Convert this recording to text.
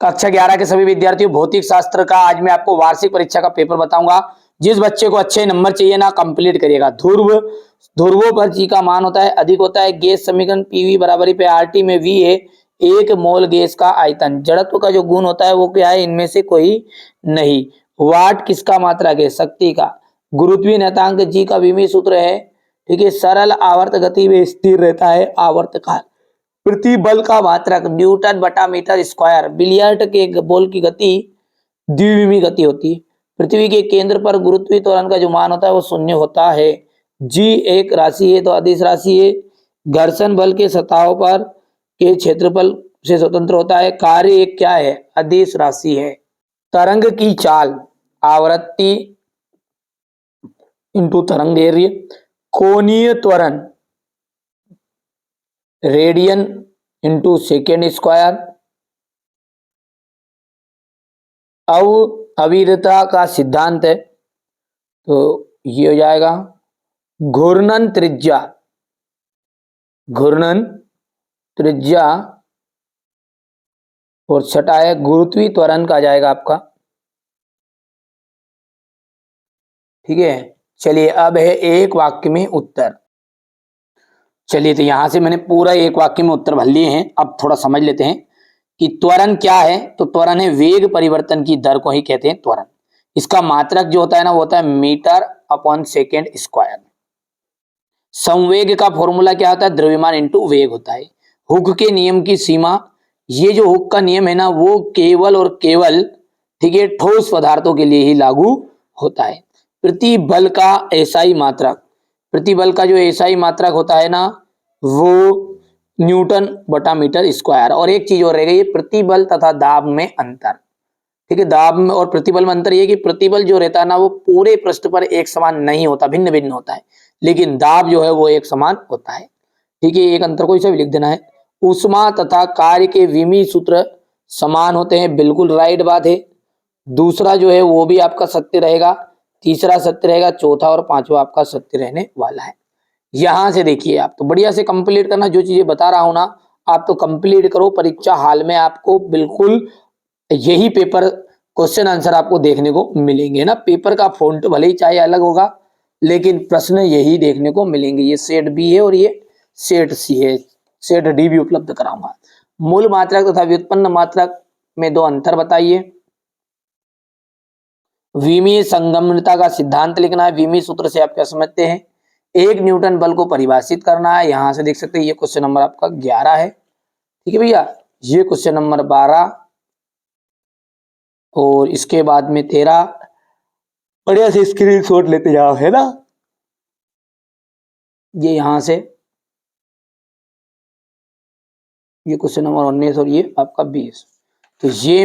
कक्षा 11 के सभी विद्यार्थियों, भौतिक शास्त्र का आज मैं आपको वार्षिक परीक्षा का पेपर बताऊंगा। जिस बच्चे को अच्छे नंबर चाहिए ना, कंप्लीट करिएगा। ध्रुवों पर जी का मान होता है अधिक होता है। गैस समीकरण पीवी बराबरी पे आरटी में वी है एक मोल गैस का आयतन। जड़त्व का जो गुण होता है वो क्या है, इनमें से कोई नहीं। वाट किसका मात्रक है, शक्ति का। गुरुत्वीय नियतांक जी का विमीय सूत्र है, ठीक है। सरल आवर्त गति में स्थिर रहता है आवर्तकाल। प्रतिबल का मात्रक न्यूटन बटा मीटर स्क्वायर। बिलियर्ड के बॉल की गति द्विविमीय गति होती है। पृथ्वी के केंद्र पर गुरुत्वीय त्वरण का जो मान होता है वो शून्य होता है। जी एक राशि है तो अदिश राशि है। घर्षण बल के सतहों पर के क्षेत्रफल से स्वतंत्र होता है। कार्य एक क्या है, अदिश राशि है। तरंग की चाल आवृत्ति इंटू तरंग दैर्ध्य। कोणीय त्वरण रेडियन इंटू सेकेंड स्क्वायर। अविरतता का सिद्धांत है तो ये हो जाएगा घूर्णन त्रिज्या और छठा है गुरुत्वीय त्वरण का जाएगा आपका, ठीक है। चलिए अब है एक वाक्य में उत्तर। चलिए तो यहां से मैंने पूरा एक वाक्य में उत्तर भर लिए हैं। अब थोड़ा समझ लेते हैं कि त्वरण क्या है। तो त्वरण है वेग परिवर्तन की दर को ही कहते हैं त्वरण। इसका मात्रक जो होता है ना वो होता है मीटर अपॉन सेकेंड स्क्वायर। संवेग का फॉर्मूला क्या होता है, द्रव्यमान इंटू वेग होता है। हुक के नियम की सीमा, ये जो हुक का नियम है ना वो केवल और केवल, ठीक है, ठोस पदार्थों के लिए ही लागू होता है। प्रतिबल का एसआई मात्रक, प्रतिबल का जो एसआई मात्रक होता है ना वो न्यूटन बटा मीटर स्क्वायर। और एक चीज और रह गई, प्रतिबल तथा दाब में अंतर, ठीक है। दाब में और प्रतिबल में अंतर ये कि प्रतिबल जो रहता है ना वो पूरे पृष्ठ पर एक समान नहीं होता, भिन्न भिन्न होता है, लेकिन दाब जो है वो एक समान होता है, ठीक है। एक अंतर को इसे भी लिख देना है। ऊष्मा तथा कार्य के विमीय सूत्र समान होते हैं, बिल्कुल राइट बात है। दूसरा जो है वो भी आपका सत्य रहेगा, तीसरा सत्य रहेगा, चौथा और पांचवा आपका सत्य रहने वाला है। यहां से देखिए आप तो बढ़िया से कंप्लीट करना, जो चीजें बता रहा हूं ना आप तो कंप्लीट करो। परीक्षा हाल में आपको बिल्कुल यही पेपर क्वेश्चन आंसर आपको देखने को मिलेंगे ना। पेपर का फॉन्ट भले ही चाहे अलग होगा लेकिन प्रश्न यही देखने को मिलेंगे। ये सेट बी है और ये सेट सी है, सेट डी भी उपलब्ध कराऊंगा। मूल मात्रक तथा व्युत्पन्न मात्रक में दो अंतर बताइए। विमीय संगमता का सिद्धांत लिखना है, विमीय सूत्र से आप क्या समझते हैं। एक न्यूटन बल को परिभाषित करना है। यहां से देख सकते हैं ये क्वेश्चन नंबर आपका 11 है, ठीक है भैया। ये क्वेश्चन नंबर 12 और इसके बाद में 13। बढ़िया से स्क्रीनशॉट लेते जाओ, है ना। ये यहां से ये क्वेश्चन नंबर 19 और ये आपका 20। तो ये